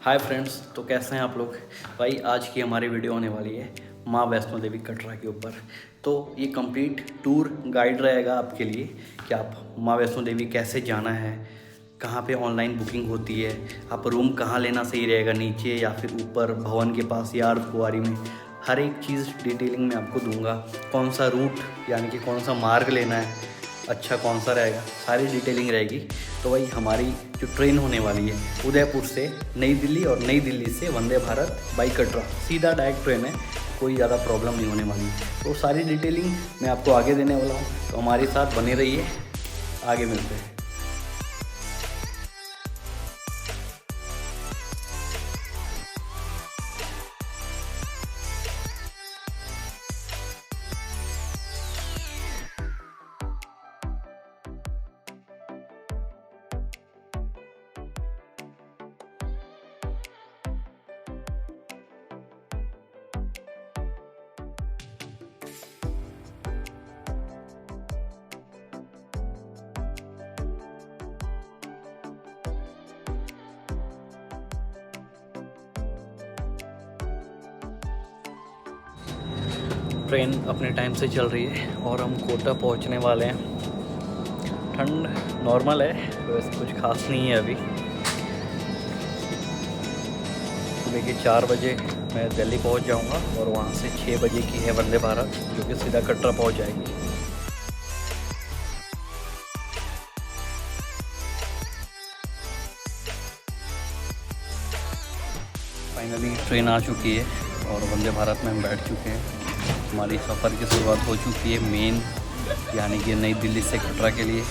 Hi friends, तो कैसे हैं आप लोग। भाई आज की हमारी वीडियो होने वाली है माँ वैष्णो देवी कटरा के ऊपर। तो ये कंप्लीट टूर गाइड रहेगा आपके लिए कि आप माँ वैष्णो देवी कैसे जाना है, कहाँ पे ऑनलाइन बुकिंग होती है, आप रूम कहाँ लेना सही रहेगा, नीचे या फिर ऊपर भवन के पास या अर्धकुंवारी में। हर एक चीज़ डिटेलिंग में आपको दूंगा। कौन सा रूट यानी कि कौन सा मार्ग लेना है, अच्छा कौन सा रहेगा, सारी डिटेलिंग रहेगी। तो वही हमारी जो ट्रेन होने वाली है उदयपुर से नई दिल्ली और नई दिल्ली से वंदे भारत बाई कटरा, सीधा डायरेक्ट ट्रेन है, कोई ज़्यादा प्रॉब्लम नहीं होने वाली। तो सारी डिटेलिंग मैं आपको आगे देने वाला हूँ, तो हमारे साथ बने रहिए, आगे मिलते हैं। ट्रेन अपने टाइम से चल रही है और हम कोटा पहुंचने वाले हैं। ठंड नॉर्मल है, वैसे कुछ खास नहीं है अभी। सुबह के 4 बजे मैं दिल्ली पहुंच जाऊंगा और वहां से 6 बजे की है वंदे भारत, जो कि सीधा कटरा पहुंच जाएगी। फाइनली ट्रेन आ चुकी है और वंदे भारत में हम बैठ चुके हैं। हमारी सफ़र की शुरुआत हो चुकी है मेन यानी कि नई दिल्ली से कटरा के लिए।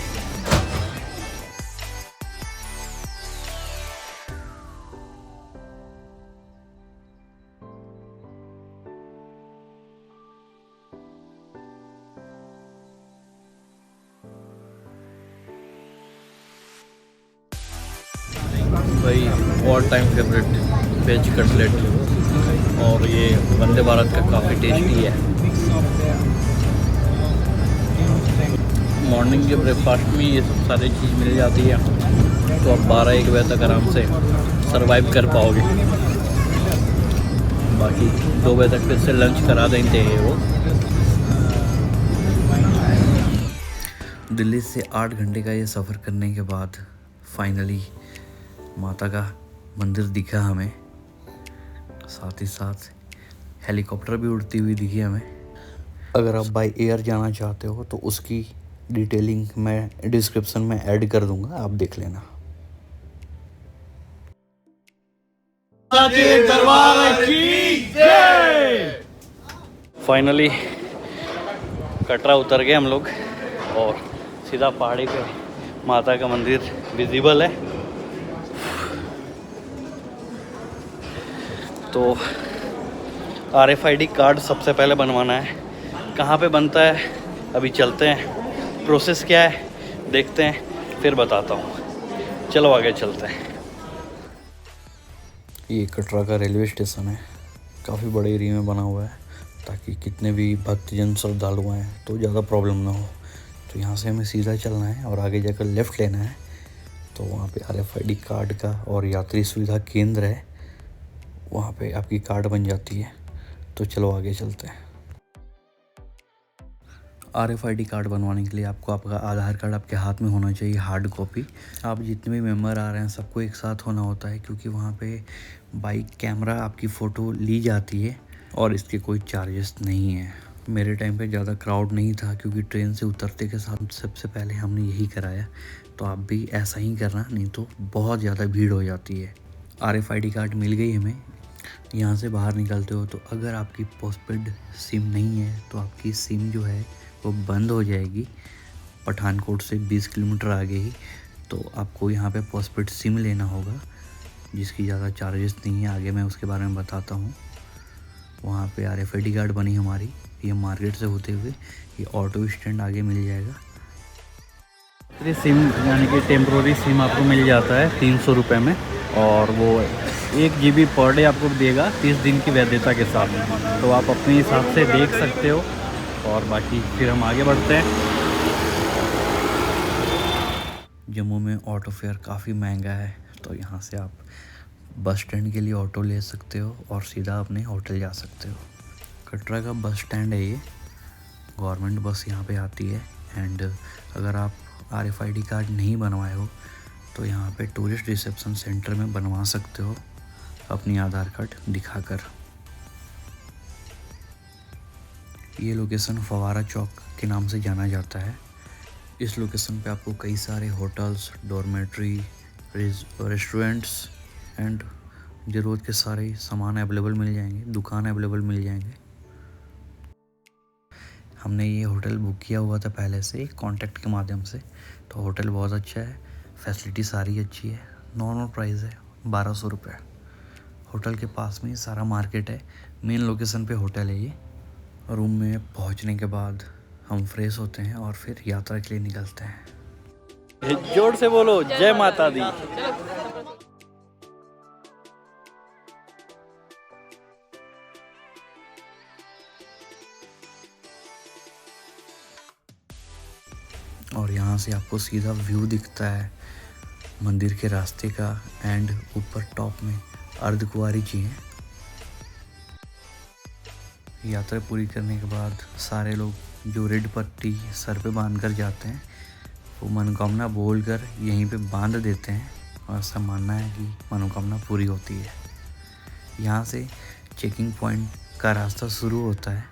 भाई all time favourite veg cutlet, और ये वंदे भारत का काफ़ी टेस्टी है। मॉर्निंग के ब्रेकफास्ट में ये सब सारी चीज़ मिल जाती है, तो आप 12-1 बजे तक आराम से सरवाइव कर पाओगे। बाकी 2 बजे तक फिर से लंच करा देते हैं वो। दिल्ली से 8 घंटे का ये सफ़र करने के बाद फाइनली माता का मंदिर दिखा हमें, साथ ही साथ हेलीकॉप्टर भी उड़ती हुई दिखी हमें। अगर आप बाय एयर जाना चाहते हो तो उसकी डिटेलिंग मैं डिस्क्रिप्शन में ऐड कर दूंगा, आप देख लेना। फाइनली कटरा उतर गए हम लोग और सीधा पहाड़ी पे माता का मंदिर विजिबल है। तो RFID कार्ड सबसे पहले बनवाना है। कहाँ पे बनता है अभी चलते हैं, प्रोसेस क्या है देखते हैं, फिर बताता हूँ। चलो आगे चलते हैं। ये कटरा का रेलवे स्टेशन है, काफ़ी बड़े एरिया में बना हुआ है ताकि कितने भी भक्तजन श्रद्धालु हैं तो ज़्यादा प्रॉब्लम ना हो। तो यहाँ से हमें सीधा चलना है और आगे जाकर लेफ़्ट लेना है। तो वहाँ पे RFID कार्ड का और यात्री सुविधा केंद्र है, वहाँ पे आपकी कार्ड बन जाती है। तो चलो आगे चलते हैं। RFID कार्ड बनवाने के लिए आपको आपका आधार कार्ड आपके हाथ में होना चाहिए, हार्ड कॉपी। आप जितने भी मेंबर आ रहे हैं सबको एक साथ होना होता है, क्योंकि वहाँ पे बाइक कैमरा आपकी फ़ोटो ली जाती है और इसके कोई चार्जेस नहीं है। मेरे टाइम पे ज़्यादा क्राउड नहीं था, क्योंकि ट्रेन से उतरते के साथ सबसे पहले हमने यही कराया। तो आप भी ऐसा ही करना, नहीं तो बहुत ज़्यादा भीड़ हो जाती है। RFID कार्ड मिल गई हमें। यहाँ से बाहर निकलते हो तो अगर आपकी पोस्टपेड सिम नहीं है तो आपकी सिम जो है वो बंद हो जाएगी। पठानकोट से 20 किलोमीटर आगे ही तो आपको यहाँ पे पोस्टपेड सिम लेना होगा, जिसकी ज़्यादा चार्जेस नहीं है, आगे मैं उसके बारे में बताता हूँ। वहाँ पे RFID कार्ड बनी हमारी, ये मार्केट से होते हुए ये ऑटो स्टैंड आगे मिल जाएगा। सिम यानी कि टेम्प्रोरी सिम आपको मिल जाता है 300 रुपये में, और वो 1 GB पर डे आपको देगा 30 दिन की वैधता के साथ। तो आप अपने हिसाब से देख सकते हो। और बाकी फिर हम आगे बढ़ते हैं। जम्मू में ऑटो फेयर काफ़ी महंगा है, तो यहाँ से आप बस स्टैंड के लिए ऑटो ले सकते हो और सीधा अपने होटल जा सकते हो। कटरा का बस स्टैंड है ये, गवर्नमेंट बस यहाँ पे आती है। एंड अगर आप RFID कार्ड नहीं बनवाए हो तो यहाँ पे टूरिस्ट रिसेप्शन सेंटर में बनवा सकते हो अपनी आधार कार्ड दिखाकर। ये लोकेशन फवारा चौक के नाम से जाना जाता है। इस लोकेशन पे आपको कई सारे होटल्स, डॉर्मेट्री, रेस्टोरेंट्स एंड ज़रूरत के सारे सामान अवेलेबल मिल जाएंगे, दुकान अवेलेबल मिल जाएंगे। हमने ये होटल बुक किया हुआ था पहले से कॉन्टैक्ट के माध्यम से, तो होटल बहुत अच्छा है, फैसिलिटी सारी अच्छी है। नॉर्मल प्राइस है 1200 रुपये। होटल के पास में सारा मार्केट है, मेन लोकेशन पे होटल है ये। रूम में पहुंचने के बाद हम फ्रेश होते हैं और फिर यात्रा के लिए निकलते हैं। जोर से बोलो, जय माता दी। और यहाँ से आपको सीधा व्यू दिखता है मंदिर के रास्ते का, एंड ऊपर टॉप में अर्धकुंवारी जी हैं। यात्रा पूरी करने के बाद सारे लोग जो रेड पट्टी सर पे बांध कर जाते हैं वो मनोकामना बोल कर यहीं पे बांध देते हैं, और ऐसा मानना है कि मनोकामना पूरी होती है। यहाँ से चेकिंग पॉइंट का रास्ता शुरू होता है।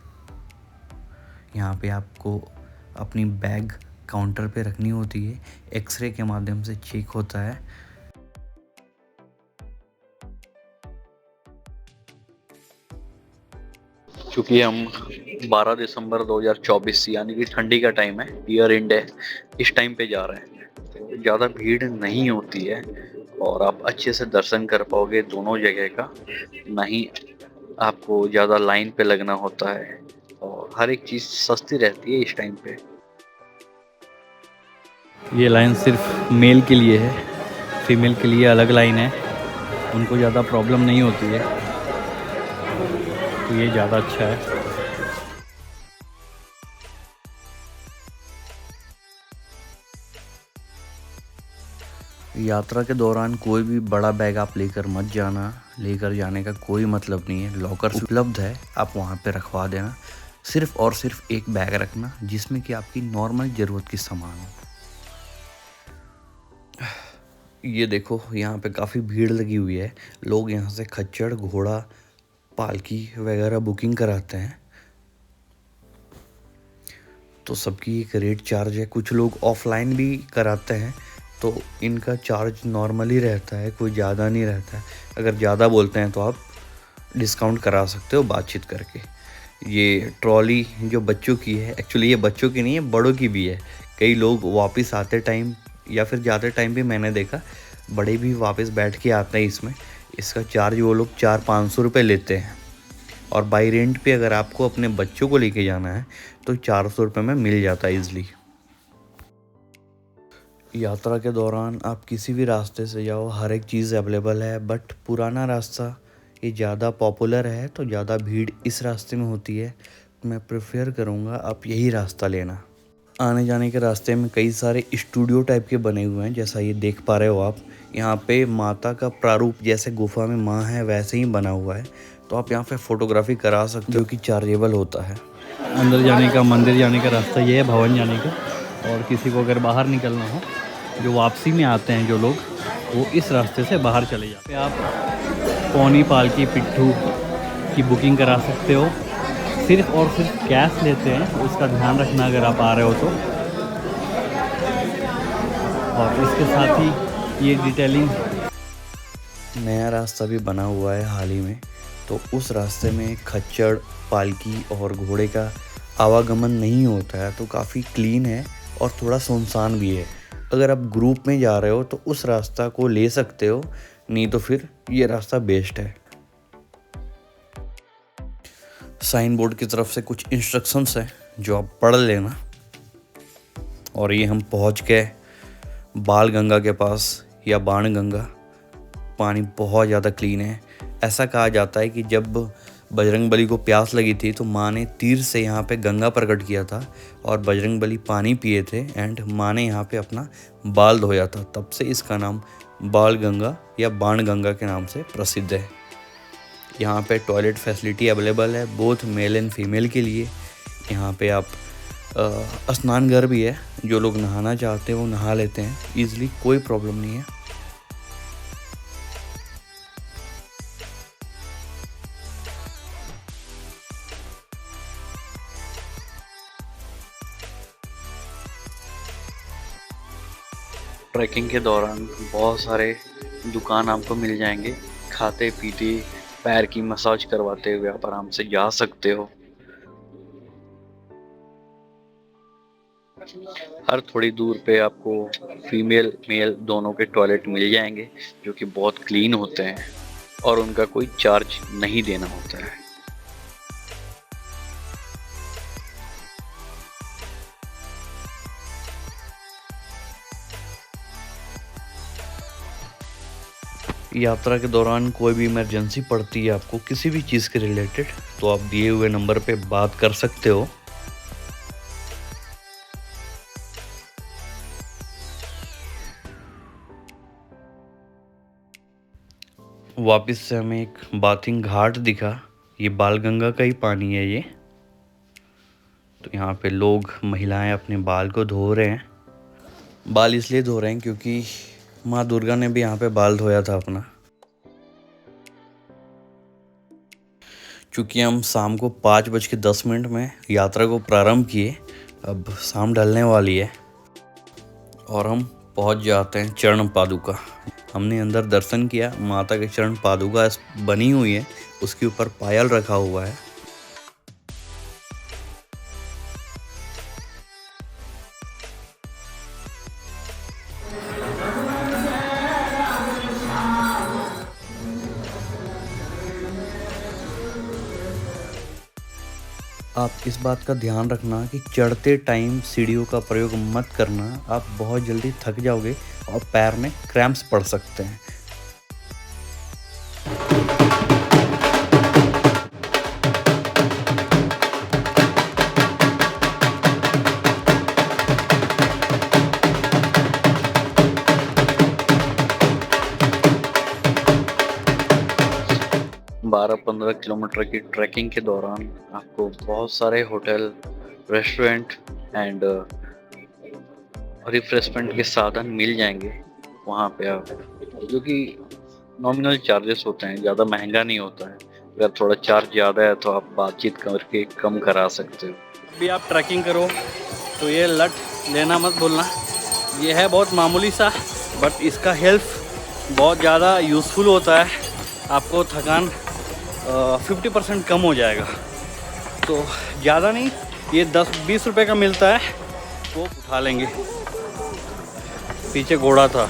यहाँ पे आपको अपनी बैग काउंटर पे रखनी होती है, एक्सरे के माध्यम से चेक होता है। क्योंकि हम 12 दिसंबर 2024 यानी कि ठंडी का टाइम है, ईयर एंड है, इस टाइम पे जा रहे हैं तो ज़्यादा भीड़ नहीं होती है और आप अच्छे से दर्शन कर पाओगे दोनों जगह का। नहीं आपको ज़्यादा लाइन पे लगना होता है और हर एक चीज़ सस्ती रहती है इस टाइम पे। ये लाइन सिर्फ मेल के लिए है, फीमेल के लिए अलग लाइन है, उनको ज़्यादा प्रॉब्लम नहीं होती है, तो ये ज़्यादा अच्छा है। यात्रा के दौरान कोई भी बड़ा बैग आप लेकर मत जाना, लेकर जाने का कोई मतलब नहीं है। लॉकर उपलब्ध है, आप वहाँ पे रखवा देना। सिर्फ और सिर्फ एक बैग रखना जिसमें कि आपकी नॉर्मल ज़रूरत की सामान हो। ये देखो यहाँ पे काफ़ी भीड़ लगी हुई है, लोग यहाँ से खच्चर, घोड़ा, पालकी वगैरह बुकिंग कराते हैं। तो सबकी एक रेट चार्ज है, कुछ लोग ऑफलाइन भी कराते हैं तो इनका चार्ज नॉर्मली रहता है, कोई ज़्यादा नहीं रहता है। अगर ज़्यादा बोलते हैं तो आप डिस्काउंट करा सकते हो बातचीत करके। ये ट्रॉली जो बच्चों की है, एक्चुअली ये बच्चों की नहीं है, बड़ों की भी है। कई लोग वापस आते टाइम या फिर जाते टाइम भी मैंने देखा बड़े भी वापस बैठ के आते हैं इसमें। इसका चार्ज वो लोग 400-500 रुपये लेते हैं। और बाई रेंट पे अगर आपको अपने बच्चों को लेके जाना है तो 400 रुपये में मिल जाता है ईज़िली। यात्रा के दौरान आप किसी भी रास्ते से जाओ, हर एक चीज़ अवेलेबल है। बट पुराना रास्ता ये ज़्यादा पॉपुलर है तो ज़्यादा भीड़ इस रास्ते में होती है। मैं प्रेफर करूँगा आप यही रास्ता लेना। आने जाने के रास्ते में कई सारे स्टूडियो टाइप के बने हुए हैं, जैसा ये देख पा रहे हो आप। यहाँ पे माता का प्रारूप जैसे गुफा में माँ है वैसे ही बना हुआ है, तो आप यहाँ पे फोटोग्राफी करा सकते हो, कि चार्जेबल होता है। अंदर जाने का, मंदिर जाने का रास्ता ये है, भवन जाने का। और किसी को अगर बाहर निकलना हो, जो वापसी में आते हैं जो लोग, वो इस रास्ते से बाहर चले जाते हैं। आप पौनी, पालकी, पिट्ठू की बुकिंग करा सकते हो। सिर्फ और सिर्फ कैश लेते हैं, उसका ध्यान रखना अगर आप आ रहे हो तो। और इसके साथ ही ये डिटेलिंग, नया रास्ता भी बना हुआ है हाल ही में, तो उस रास्ते में खच्चर, पालकी और घोड़े का आवागमन नहीं होता है, तो काफ़ी क्लीन है और थोड़ा सुनसान भी है। अगर आप ग्रुप में जा रहे हो तो उस रास्ता को ले सकते हो, नहीं तो फिर ये रास्ता बेस्ट है। साइन बोर्ड की तरफ से कुछ इंस्ट्रक्शंस हैं जो आप पढ़ लेना। और ये हम पहुंच गए बाल गंगा के पास या बाण गंगा। पानी बहुत ज़्यादा क्लीन है। ऐसा कहा जाता है कि जब बजरंगबली को प्यास लगी थी तो माँ ने तीर से यहाँ पे गंगा प्रकट किया था और बजरंगबली पानी पिए थे, एंड माँ ने यहाँ पे अपना बाल धोया था, तब से इसका नाम बाल गंगा या बाण गंगा के नाम से प्रसिद्ध है। यहाँ पे टॉयलेट फैसिलिटी अवेलेबल है बोथ मेल एंड फीमेल के लिए। यहाँ पे आप स्नान घर भी है, जो लोग नहाना चाहते हैं वो नहा लेते हैं ईजिली, कोई प्रॉब्लम नहीं है। ट्रैकिंग के दौरान बहुत सारे दुकान आपको मिल जाएंगे, खाते पीते पैर की मसाज करवाते हुए आप आराम से जा सकते हो। हर थोड़ी दूर पे आपको फीमेल मेल दोनों के टॉयलेट मिल जाएंगे, जो कि बहुत क्लीन होते हैं और उनका कोई चार्ज नहीं देना होता है। यात्रा के दौरान कोई भी इमरजेंसी पड़ती है आपको किसी भी चीज़ के रिलेटेड, तो आप दिए हुए नंबर पे बात कर सकते हो। वापस से हमें एक बाथिंग घाट दिखा, ये बालगंगा का ही पानी है ये। तो यहाँ पे लोग महिलाएं अपने बाल को धो रहे हैं। बाल इसलिए धो रहे हैं क्योंकि माँ दुर्गा ने भी यहाँ पे बाल धोया था अपना। चूँकि हम शाम को 5:10 में यात्रा को प्रारंभ किए, अब शाम ढलने वाली है और हम पहुँच जाते हैं चरण पादुका। हमने अंदर दर्शन किया, माता के चरण पादुका बनी हुई है, उसके ऊपर पायल रखा हुआ है। आप इस बात का ध्यान रखना कि चढ़ते टाइम सीढ़ियों का प्रयोग मत करना, आप बहुत जल्दी थक जाओगे और पैर में क्रैम्प्स पड़ सकते हैं। 12-15 किलोमीटर की ट्रैकिंग के दौरान आपको बहुत सारे होटल, रेस्टोरेंट एंड रिफ्रेशमेंट के साधन मिल जाएंगे वहाँ पे आप, जो कि नॉमिनल चार्जेस होते हैं, ज़्यादा महंगा नहीं होता है। अगर थोड़ा चार्ज ज़्यादा है तो आप बातचीत करके कम करा सकते हो। अभी आप ट्रैकिंग करो तो ये लट लेना मत भूलना, ये है बहुत मामूली सा, बट इसका हेल्प बहुत ज़्यादा यूज़फुल होता है। आपको थकान 50% कम हो जाएगा। तो ज़्यादा नहीं, ये 10-20 रुपए का मिलता है, वो उठा लेंगे। पीछे घोड़ा था,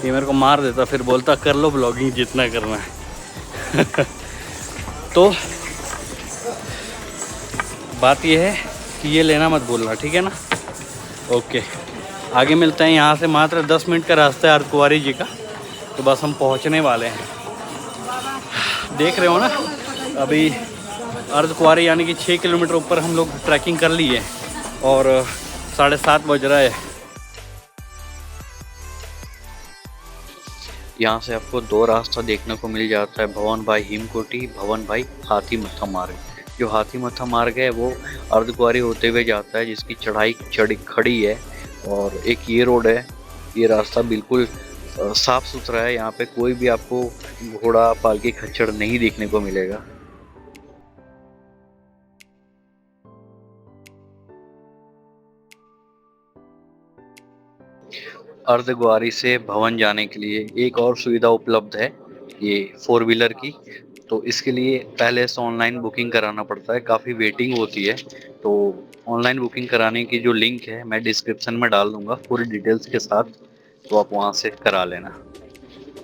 ये मेरे को मार देता, फिर बोलता कर लो ब्लॉगिंग जितना करना है। तो बात ये है कि ये लेना मत भूलना, ठीक है ना। ओके, आगे मिलते हैं। यहाँ से मात्र 10 मिनट का रास्ता है अर्धकुंवारी जी का, तो बस हम पहुँचने वाले हैं। देख रहे हो ना, अभी अर्धकुंवारी यानी कि 6 किलोमीटर ऊपर हम लोग ट्रैकिंग कर ली है और 7:30 बज रहा है। यहाँ से आपको 2 रास्ता देखने को मिल जाता है, भवन भाई हिमकोटी, भवन भाई हाथी मत्था मार्ग। जो हाथी मत्था मार्ग है वो अर्धकुंवारी होते हुए जाता है, जिसकी चढ़ाई खड़ी है। और एक ये रोड है, ये रास्ता बिल्कुल साफ सुथरा है, यहाँ पे कोई भी आपको घोड़ा पालकी खच्चर नहीं देखने को मिलेगा। अर्धकुंवारी से भवन जाने के लिए एक और सुविधा उपलब्ध है, ये 4 व्हीलर की। तो इसके लिए पहले से ऑनलाइन बुकिंग कराना पड़ता है, काफ़ी वेटिंग होती है। तो ऑनलाइन बुकिंग कराने की जो लिंक है मैं डिस्क्रिप्शन में डाल दूंगा पूरी डिटेल्स के साथ, तो आप वहाँ से करा लेना।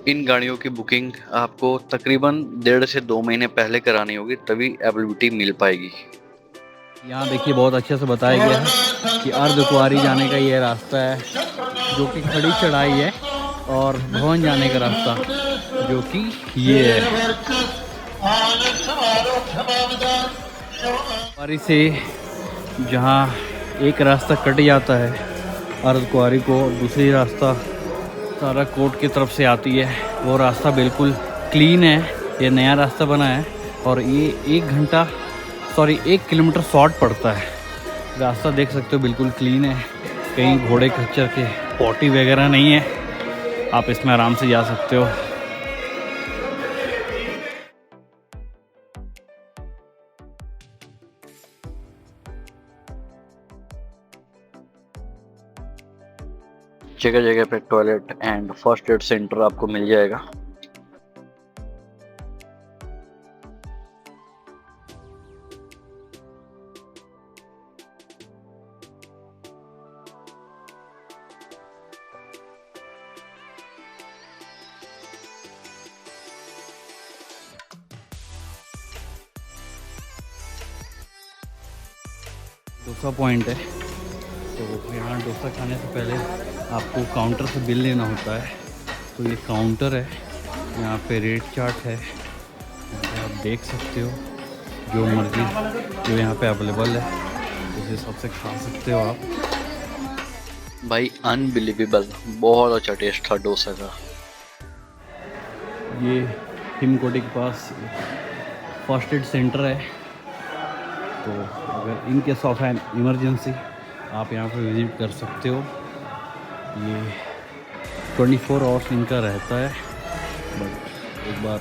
इन गाड़ियों की बुकिंग आपको तकरीबन 1.5 से 2 महीने पहले करानी होगी, तभी अवेलेबिलिटी मिल पाएगी। यहाँ देखिए बहुत अच्छे से बताया गया है कि अर्धकुंवारी जाने का ये रास्ता है, जो कि खड़ी चढ़ाई है, और भवन जाने का रास्ता जो कि ये है। कुंवारी से जहाँ एक रास्ता कट जाता है अर्धकुंवारी को, दूसरी रास्ता सारा कोर्ट की तरफ से आती है। वो रास्ता बिल्कुल क्लीन है, ये नया रास्ता बना है और ये 1 किलोमीटर शॉर्ट पड़ता है। रास्ता देख सकते हो बिल्कुल क्लीन है, कहीं घोड़े खच्चर के पॉटी वगैरह नहीं है, आप इसमें आराम से जा सकते हो। जगह जगह पे toilet and first aid centre आपको मिल जाएगा। डोसा पॉइंट है, तो यहाँ डोसा खाने से पहले आपको काउंटर से बिल लेना होता है। तो ये काउंटर है, यहाँ पे रेट चार्ट है, आप देख सकते हो जो मर्ज़ी जो यहाँ पे अवेलेबल है उस हिसाब से खा सकते हो आप। भाई अनबिलीवेबल, बहुत अच्छा टेस्ट था डोसा का। ये हिमकोटी के पास फर्स्ट एड सेंटर है, तो अगर in case of an emergency आप यहाँ पे विज़िट कर सकते हो। ये 24 आवर्स इनका रहता है, बट एक बार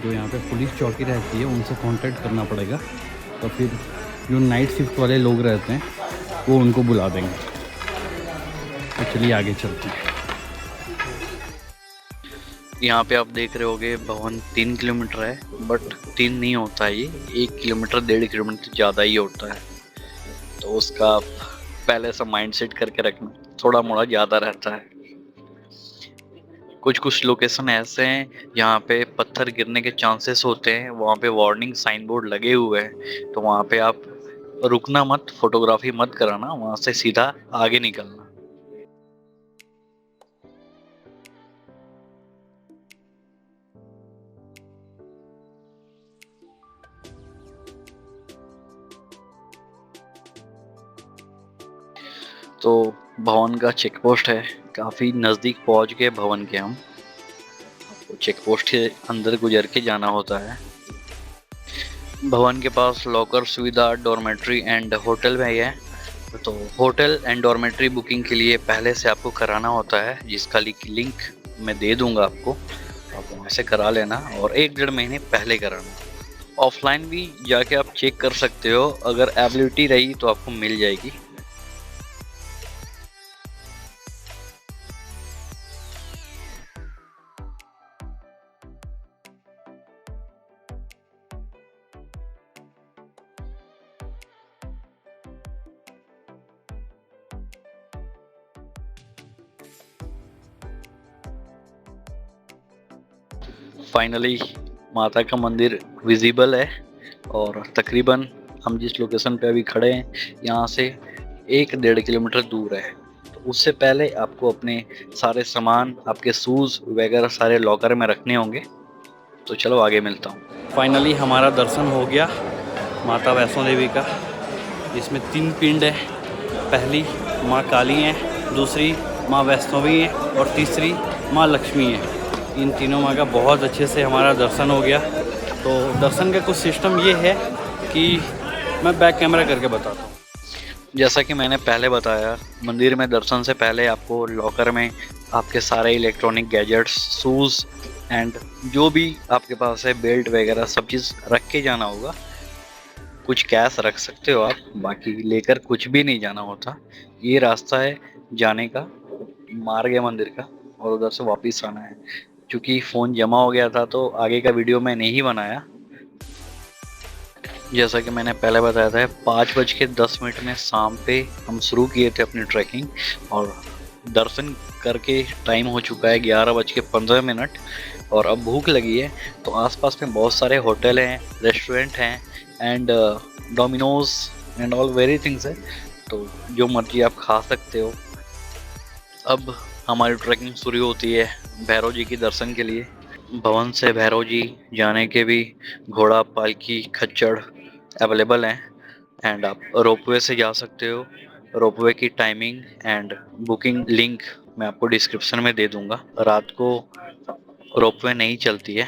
जो यहाँ पे पुलिस चौकी रहती है उनसे कांटेक्ट करना पड़ेगा, तो फिर जो नाइट शिफ्ट वाले लोग रहते हैं वो उनको बुला देंगे। तो चलिए आगे चलते हैं। यहाँ पे आप देख रहे होगे भवन 3 किलोमीटर है, बट 3 नहीं होता है, ये 1 किलोमीटर 1.5 किलोमीटर ज़्यादा ही होता है। तो उसका आप पहले से माइंड सेट करके रखना, थोड़ा मोड़ा ज़्यादा रहता है। कुछ कुछ लोकेशन ऐसे हैं जहाँ पे पत्थर गिरने के चांसेस होते हैं, वहाँ पे वार्निंग साइन बोर्ड लगे हुए हैं, तो वहाँ पे आप रुकना मत, फोटोग्राफी मत कराना, वहाँ से सीधा आगे निकलना। तो भवन का चेक पोस्ट है, काफ़ी नज़दीक पहुँच गए भवन के हम। चेक पोस्ट के अंदर गुजर के जाना होता है। भवन के पास लॉकर सुविधा, डॉर्मेट्री एंड होटल में है। तो होटल एंड डॉर्मेट्री बुकिंग के लिए पहले से आपको कराना होता है, जिसका लिंक मैं दे दूंगा आपको, आप वहाँ से करा लेना और 1-1.5 महीने पहले कराना। ऑफलाइन भी जाके आप चेक कर सकते हो, अगर एबिलिटी रही तो आपको मिल जाएगी। फाइनली माता का मंदिर विजिबल है और तकरीबन हम जिस लोकेशन पे अभी खड़े हैं यहाँ से 1-1.5 किलोमीटर दूर है। तो उससे पहले आपको अपने सारे सामान, आपके शूज़ वगैरह सारे लॉकर में रखने होंगे। तो चलो आगे मिलता हूँ। फाइनली हमारा दर्शन हो गया माता वैष्णो देवी का। इसमें 3 पिंड है, पहली माँ काली हैं, दूसरी माँ वैष्णवी हैं और तीसरी माँ लक्ष्मी है। इन तीनों माँ का बहुत अच्छे से हमारा दर्शन हो गया। तो दर्शन का कुछ सिस्टम ये है कि मैं बैक कैमरा करके बताता हूँ। जैसा कि मैंने पहले बताया, मंदिर में दर्शन से पहले आपको लॉकर में आपके सारे इलेक्ट्रॉनिक गैजेट्स, शूज़ एंड जो भी आपके पास है, बेल्ट वगैरह सब चीज़ रख के जाना होगा। कुछ कैश रख सकते हो आप, बाकी लेकर कुछ भी नहीं जाना होता। ये रास्ता है जाने का, मार्ग है मंदिर का, और उधर से वापस आना है। क्योंकि फ़ोन जमा हो गया था तो आगे का वीडियो मैं नहीं बनाया। जैसा कि मैंने पहले बताया था, 5:10 में शाम पे हम शुरू किए थे अपनी ट्रैकिंग, और दर्शन करके टाइम हो चुका है 11:15 और अब भूख लगी है। तो आसपास में बहुत सारे होटल हैं, रेस्टोरेंट हैं and Domino's and all very things है, तो जो मर्जी आप खा सकते हो। अब हमारी ट्रैकिंग शुरू होती है भैरव जी के दर्शन के लिए। भवन से भैरव जी जाने के भी घोड़ा, पालकी, खच्चड़ अवेलेबल हैं एंड आप रोपवे से जा सकते हो। रोपवे की टाइमिंग एंड बुकिंग लिंक मैं आपको डिस्क्रिप्शन में दे दूंगा। रात को रोपवे नहीं चलती है।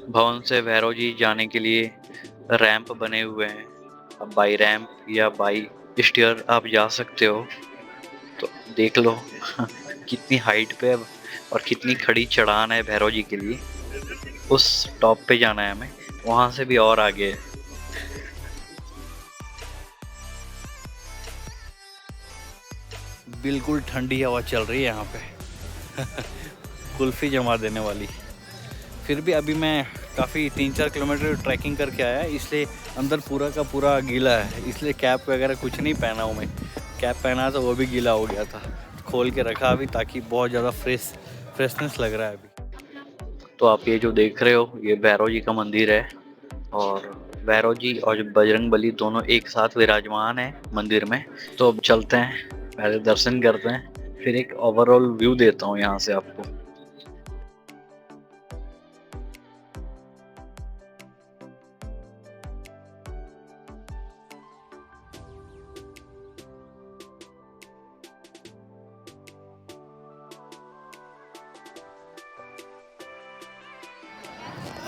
भवन से भैरव जी जाने के लिए रैंप बने हुए हैं। अब बाई रैंप या बाई स्टेयर आप जा सकते हो। तो देख लो कितनी हाइट पे और कितनी खड़ी चढ़ान है भैरव जी के लिए। उस टॉप पे जाना है हमें, वहां से भी और आगे है। बिल्कुल ठंडी हवा चल रही है यहाँ पे कुल्फी जमा देने वाली। फिर भी अभी मैं काफ़ी 3-4 किलोमीटर ट्रैकिंग करके आया, इसलिए अंदर पूरा का पूरा गीला है, इसलिए कैप वगैरह कुछ नहीं पहना हूँ मैं। कैप पहना तो वो भी गीला हो गया था, खोल के रखा अभी, ताकि बहुत ज़्यादा फ्रेशनेस लग रहा है अभी। तो आप ये जो देख रहे हो ये भैरव जी का मंदिर है, और भैरव जी और बजरंग बली दोनों एक साथ विराजमान है मंदिर में। तो अब चलते हैं, पहले दर्शन करते हैं, फिर एक ओवरऑल व्यू देता हूँ यहाँ से आपको।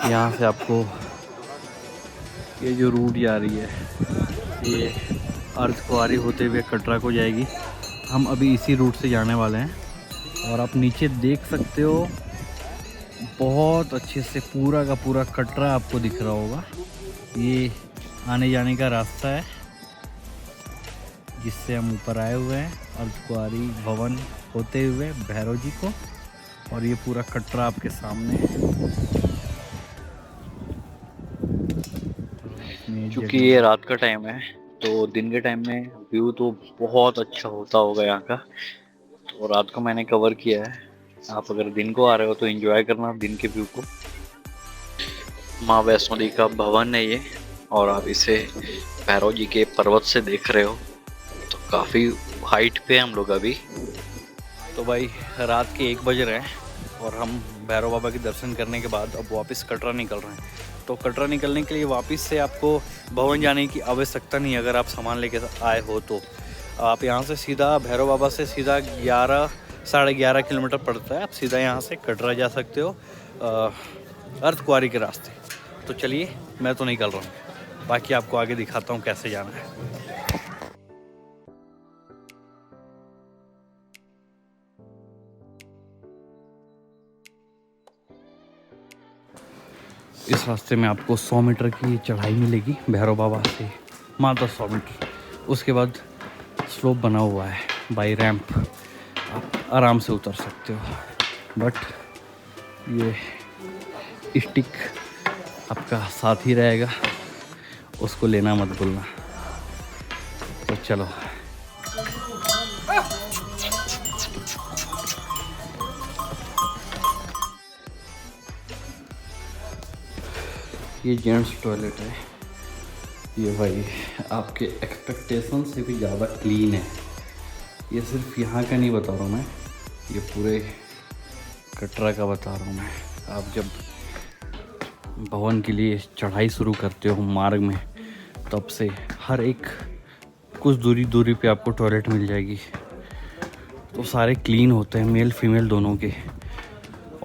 यहाँ से आपको ये जो रूट जा रही है ये अर्धकुंवारी होते हुए कटरा को जाएगी। हम अभी इसी रूट से जाने वाले हैं, और आप नीचे देख सकते हो बहुत अच्छे से पूरा का पूरा कटरा आपको दिख रहा होगा। ये आने जाने का रास्ता है जिससे हम ऊपर आए हुए हैं अर्धकुंवारी भवन होते हुए भैरव जी को, और ये पूरा कटरा आपके सामने है। क्योंकि ये रात का टाइम है, तो दिन के टाइम में व्यू तो बहुत अच्छा होता होगा यहाँ का। तो रात को मैंने कवर किया है। आप अगर दिन को आ रहे हो तो एंजॉय करना दिन के व्यू को। माँ वैष्णो देवी का भवन है ये, और आप इसे भैरव जी के पर्वत से देख रहे हो। तो काफ़ी हाइट पे हम लोग अभी। तो भाई रात के 1 बज रहे हैं, और हम भैरव बाबा के दर्शन करने के बाद अब वापस कटरा निकल रहे हैं। तो कटरा निकलने के लिए वापस से आपको भवन जाने की आवश्यकता नहीं, अगर आप सामान लेके आए हो तो। आप यहाँ से सीधा भैरव बाबा से सीधा 11-11.5 किलोमीटर पड़ता है, आप सीधा यहाँ से कटरा जा सकते हो अर्धकुंवारी के रास्ते। तो चलिए, मैं तो निकल रहा हूँ, बाकी आपको आगे दिखाता हूँ कैसे जाना है। इस रास्ते में आपको 100 मीटर की चढ़ाई मिलेगी भैरव बाबा से, मात्र 100 मीटर। उसके बाद स्लोप बना हुआ है बाई रैंप, आप आराम से उतर सकते हो। बट ये स्टिक आपका साथ ही रहेगा, उसको लेना मत भूलना। तो चलो, ये जेंट्स टॉयलेट है। ये भाई आपके एक्सपेक्टेशन से भी ज़्यादा क्लीन है। ये सिर्फ यहाँ का नहीं बता रहा हूँ मैं, ये पूरे कटरा का बता रहा हूँ मैं। आप जब भवन के लिए चढ़ाई शुरू करते हो मार्ग में, तब से हर एक कुछ दूरी पे आपको टॉयलेट मिल जाएगी। तो सारे क्लीन होते हैं, मेल फीमेल दोनों के।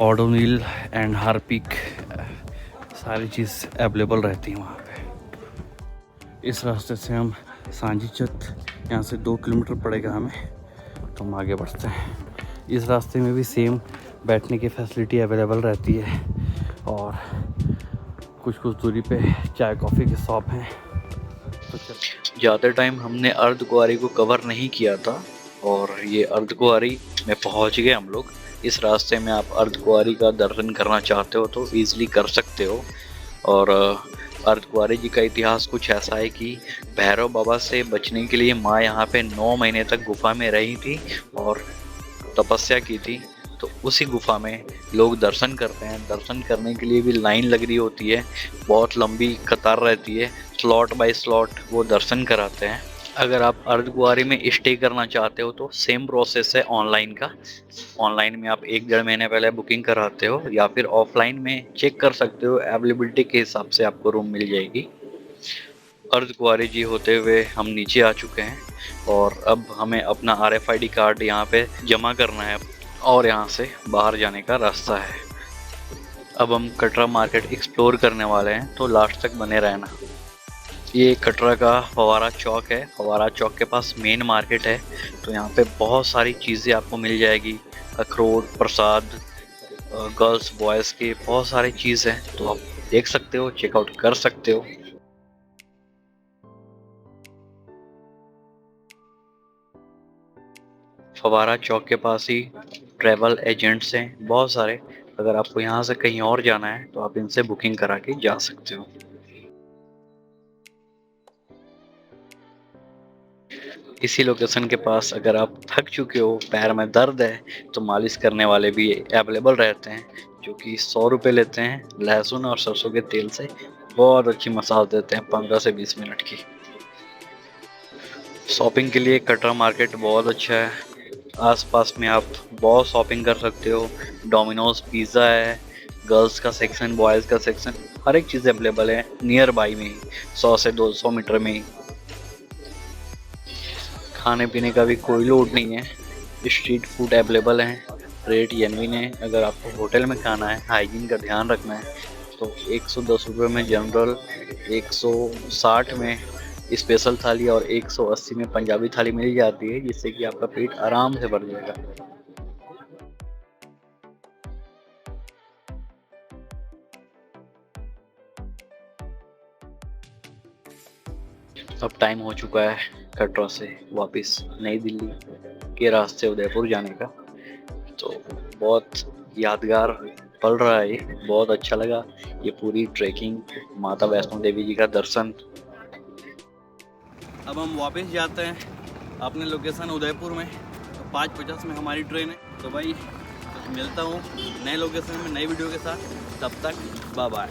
ओडोनिल एंड हार्पिक सारी चीज़ अवेलेबल रहती है वहाँ पे। इस रास्ते से हम सांजीचत, यहाँ से 2 किलोमीटर पड़ेगा हमें, तो हम आगे बढ़ते हैं। इस रास्ते में भी सेम बैठने की फैसिलिटी अवेलेबल रहती है, और कुछ दूरी पे चाय कॉफ़ी के शॉप हैं। तो ज़्यादा टाइम हमने अर्धकुंवारी को कवर नहीं किया था, और ये अर्धकुंवारी में पहुंच गए हम लोग। इस रास्ते में आप अर्धकुंवारी का दर्शन करना चाहते हो तो ईज़िली कर सकते हो। और अर्धकुंवारी जी का इतिहास कुछ ऐसा है कि भैरव बाबा से बचने के लिए माँ यहाँ पे 9 महीने तक गुफा में रही थी और तपस्या की थी। तो उसी गुफा में लोग दर्शन करते हैं। दर्शन करने के लिए भी लाइन लग रही होती है, बहुत लंबी कतार रहती है, स्लॉट बाय स्लॉट वो दर्शन कराते हैं। अगर आप अर्धकुंवारी में स्टे करना चाहते हो तो सेम प्रोसेस है ऑनलाइन का। ऑनलाइन में आप 1-1.5 महीने पहले बुकिंग कराते हो, या फिर ऑफलाइन में चेक कर सकते हो, अवेलेबिलिटी के हिसाब से आपको रूम मिल जाएगी। अर्धकुंवारी जी होते हुए हम नीचे आ चुके हैं और अब हमें अपना RFID कार्ड यहाँ पे जमा करना है और यहाँ से बाहर जाने का रास्ता है। अब हम कटरा मार्केट एक्सप्लोर करने वाले हैं, तो लास्ट तक बने रहना। ये कटरा का फवारा चौक है। फवारा चौक के पास मेन मार्केट है, तो यहाँ पे बहुत सारी चीज़ें आपको मिल जाएगी। अखरोट, प्रसाद, गर्ल्स बॉयज़ के बहुत सारी चीज़ हैं, तो आप देख सकते हो, चेकआउट कर सकते हो। फवारा चौक के पास ही ट्रैवल एजेंट्स हैं बहुत सारे। अगर आपको यहाँ से कहीं और जाना है तो आप इनसे बुकिंग करा के जा सकते हो। इसी लोकेशन के पास अगर आप थक चुके हो, पैर में दर्द है, तो मालिश करने वाले भी अवेलेबल रहते हैं, जो कि 100 रुपये लेते हैं। लहसुन और सरसों के तेल से बहुत अच्छी मसाज देते हैं 15 से 20 मिनट की। शॉपिंग के लिए कटरा मार्केट बहुत अच्छा है। आसपास में आप बहुत शॉपिंग कर सकते हो। डोमिनोज पिज़्ज़ा है, गर्ल्स का सेक्शन, बॉयज़ का सेक्शन, हर एक चीज़ अवेलेबल है नियर बाई में ही, 100 से 200 मीटर में ही। खाने पीने का भी कोई लोड नहीं है, स्ट्रीट फूड अवेलेबल हैं, रेट जेन्युइन है। अगर आपको होटल में खाना है, हाइजीन का ध्यान रखना है, तो 110 रुपये में जनरल, 160 में स्पेशल थाली और 180 में पंजाबी थाली मिल जाती है, जिससे कि आपका पेट आराम से भर जाएगा। अब टाइम हो चुका है कटरा से वापस नई दिल्ली के रास्ते उदयपुर जाने का। तो बहुत यादगार पल रहा है ये, बहुत अच्छा लगा ये पूरी ट्रैकिंग, माता वैष्णो देवी जी का दर्शन। अब हम वापस जाते हैं अपने लोकेशन उदयपुर में। 5:50 में हमारी ट्रेन है। तो भाई मिलता हूँ नए लोकेशन में नई वीडियो के साथ। तब तक बाय बाय।